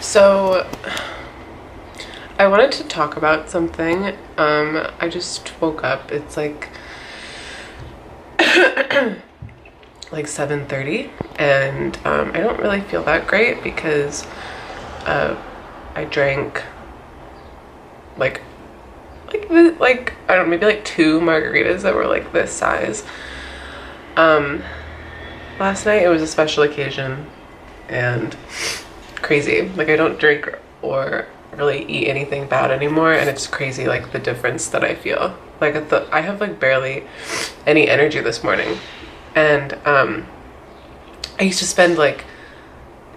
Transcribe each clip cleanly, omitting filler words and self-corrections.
So, I wanted to talk about something. I just woke up. It's like 7:30, and I don't really feel that great because I drank like I don't know, maybe like 2 margaritas that were like this size. Last night it was a special occasion and crazy. Like, I don't drink or really eat anything bad anymore, and it's crazy like the difference that I feel. Like, I have like barely any energy this morning, and I used to spend like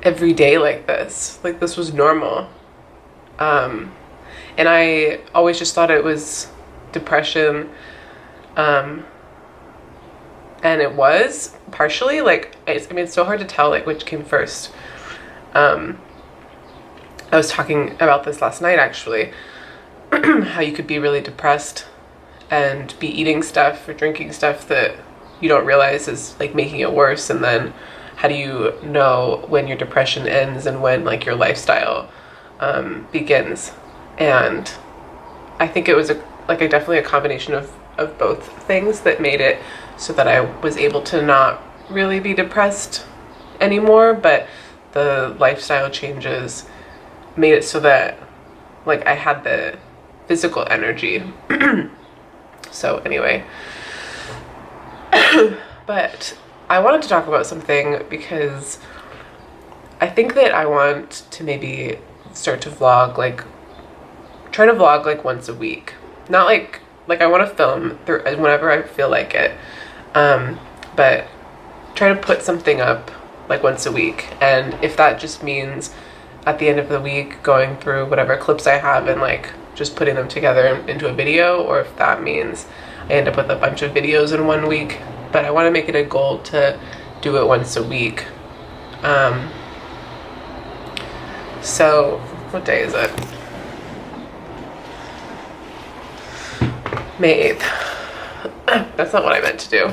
every day like this. Like, this was normal. And I always just thought it was depression. And it was partially like, I mean, it's so hard to tell like which came first. I was talking about this last night actually, how you could be really depressed and be eating stuff or drinking stuff that you don't realize is like making it worse, and then how do you know when your depression ends and when like your lifestyle begins? And I think it was definitely a combination of both things that made it so that I was able to not really be depressed anymore, but the lifestyle changes made it so that like I had the physical energy. So anyway, but I wanted to talk about something because I think that I want to maybe start to vlog, like try to vlog like once a week. Not like I want to film whenever I feel like it, but try to put something up like once a week. And if that just means at the end of the week going through whatever clips I have and like just putting them together into a video, or if that means I end up with a bunch of videos in one week, but I want to make it a goal to do it once a week. So what day is it? May 8th. That's not what I meant to do.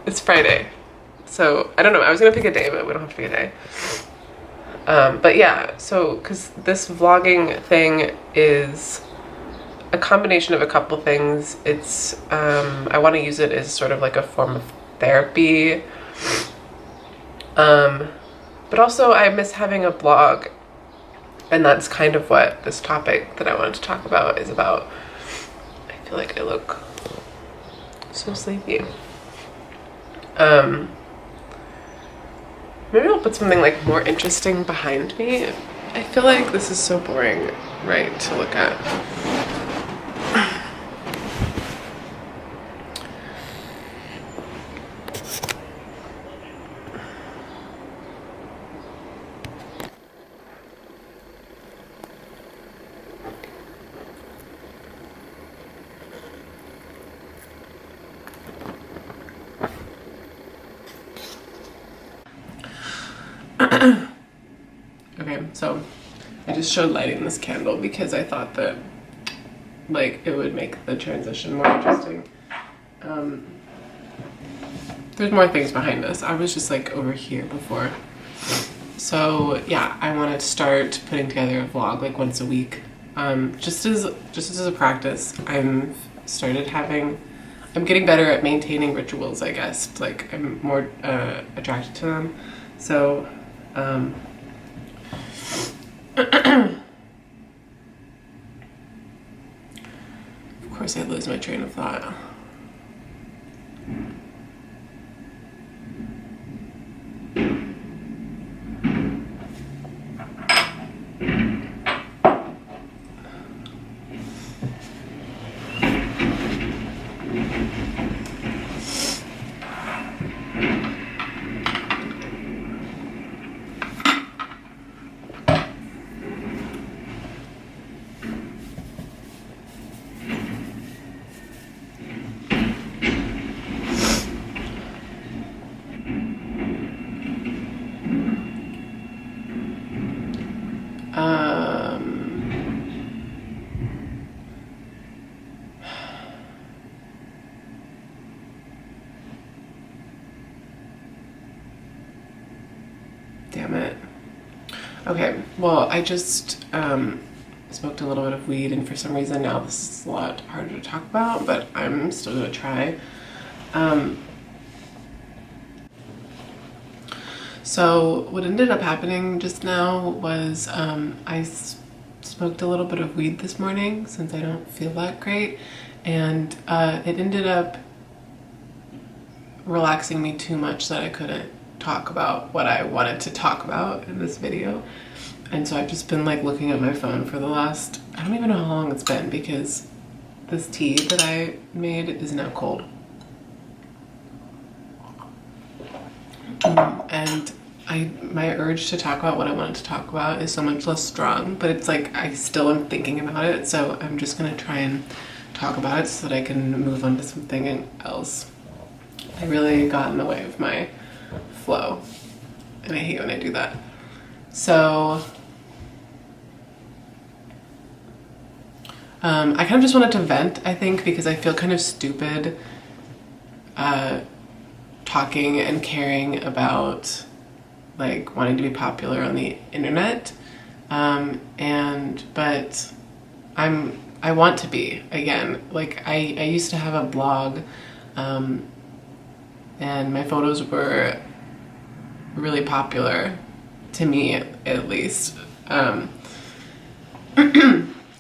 It's Friday. So I don't know, I was gonna pick a day, but we don't have to pick a day. But yeah, so because this vlogging thing is a combination of a couple things. It's I want to use it as sort of like a form of therapy, but also I miss having a blog, and that's kind of what this topic that I wanted to talk about is about. I feel like I look so sleepy. Maybe I'll put something like more interesting behind me. I feel like this is so boring, right, to look at. Okay, so I just showed lighting this candle because I thought that like it would make the transition more interesting. There's more things behind us. I was just like over here before. So yeah, I want to start putting together a vlog like once a week. Just as a practice. I'm getting better at maintaining rituals, I guess. Like, I'm more attracted to them. So of course I lose my train of thought. Okay, well, I just smoked a little bit of weed, and for some reason now this is a lot harder to talk about, but I'm still gonna try. So what ended up happening just now was I smoked a little bit of weed this morning since I don't feel that great, and it ended up relaxing me too much that I couldn't talk about what I wanted to talk about in this video. And so I've just been like looking at my phone for the last, I don't even know how long it's been, because this tea that I made is now cold. And my urge to talk about what I wanted to talk about is so much less strong, but it's like I still am thinking about it, so I'm just gonna try and talk about it so that I can move on to something else. I really got in the way of my flow, and I hate when I do that. So I kind of just wanted to vent, I think, because I feel kind of stupid talking and caring about like wanting to be popular on the internet, but I want to be again. Like I used to have a blog, and my photos were really popular to me, at least.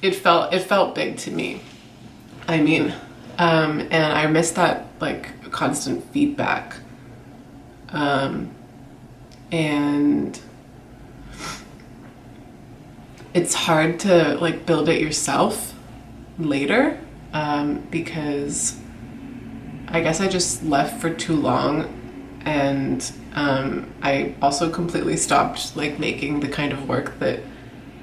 It felt big to me. I mean, and I miss that like constant feedback. And it's hard to like build it yourself later, because I guess I just left for too long, and I also completely stopped like making the kind of work that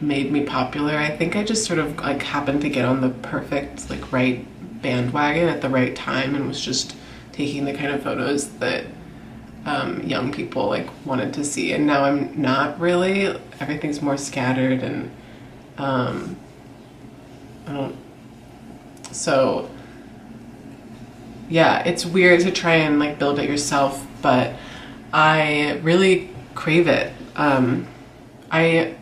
made me popular. I think I just sort of like happened to get on the perfect like right bandwagon at the right time and was just taking the kind of photos that young people like wanted to see, and now I'm not really. Everything's more scattered, and I don't, so yeah, it's weird to try and like build it yourself, but I really crave it. I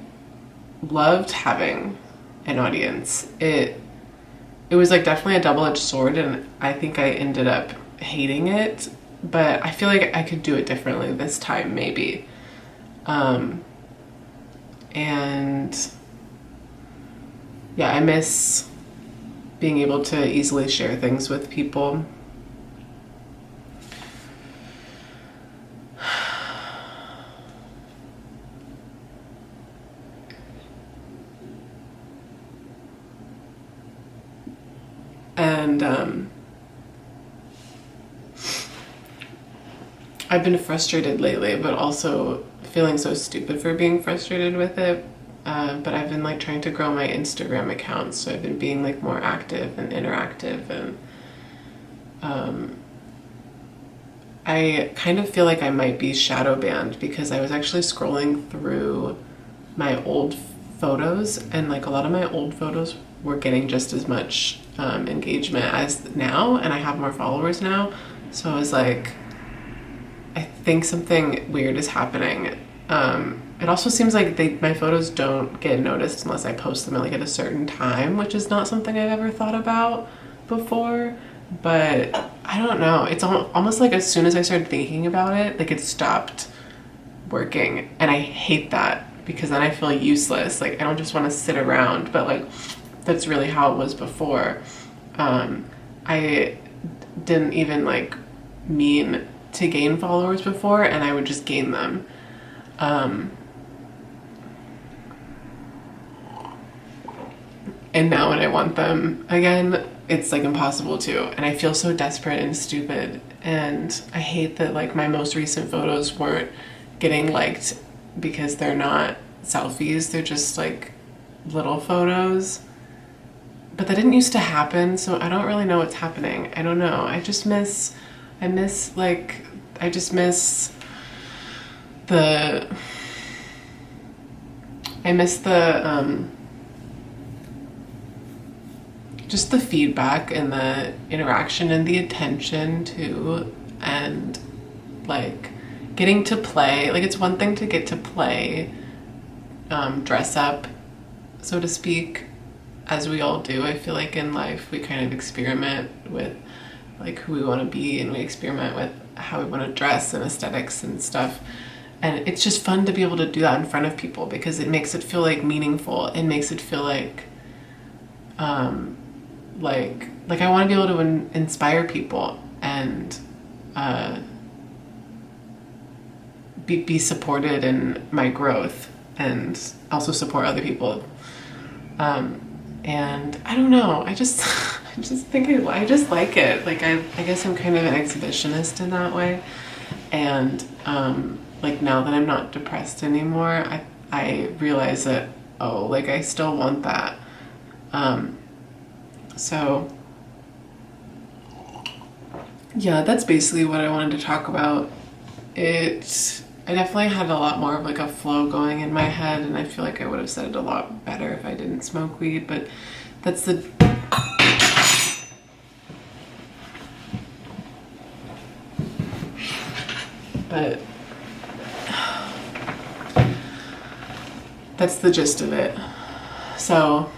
loved having an audience. It was like definitely a double-edged sword, and I think I ended up hating it, but I feel like I could do it differently this time, maybe. And yeah, I miss being able to easily share things with people. And I've been frustrated lately, but also feeling so stupid for being frustrated with it. But I've been like trying to grow my Instagram account, so I've been being like more active and interactive, and I kind of feel like I might be shadow banned because I was actually scrolling through my old photos, and like a lot of my old photos were getting just as much engagement as now, and I have more followers now. So I was like, I think something weird is happening. It also seems like my photos don't get noticed unless I post them at like at a certain time, which is not something I've ever thought about before. But I don't know. It's almost like as soon as I started thinking about it, like it stopped working, and I hate that because then I feel useless. Like I don't just want to sit around, but like that's really how it was before. I didn't even like mean to gain followers before, and I would just gain them. And now when I want them again, it's like impossible to, and I feel so desperate and stupid, and I hate that like my most recent photos weren't getting liked because they're not selfies, they're just like little photos. But that didn't used to happen, so I don't really know what's happening. I don't know. I miss the just the feedback and the interaction and the attention too, and like getting to play. Like it's one thing to get to play dress up, so to speak, as we all do. I feel like in life we kind of experiment with like who we want to be, and we experiment with how we want to dress and aesthetics and stuff. And it's just fun to be able to do that in front of people because it makes it feel like meaningful. It makes it feel like I want to be able to inspire people and be supported in my growth, and also support other people. And I don't know, I just I just think I just like it. Like I guess I'm kind of an exhibitionist in that way. And like now that I'm not depressed anymore, I realize that, oh, like I still want that. So yeah, that's basically what I wanted to talk about. I definitely had a lot more of like a flow going in my head, and I feel like I would have said it a lot better if I didn't smoke weed, but that's the but that's the gist of it. So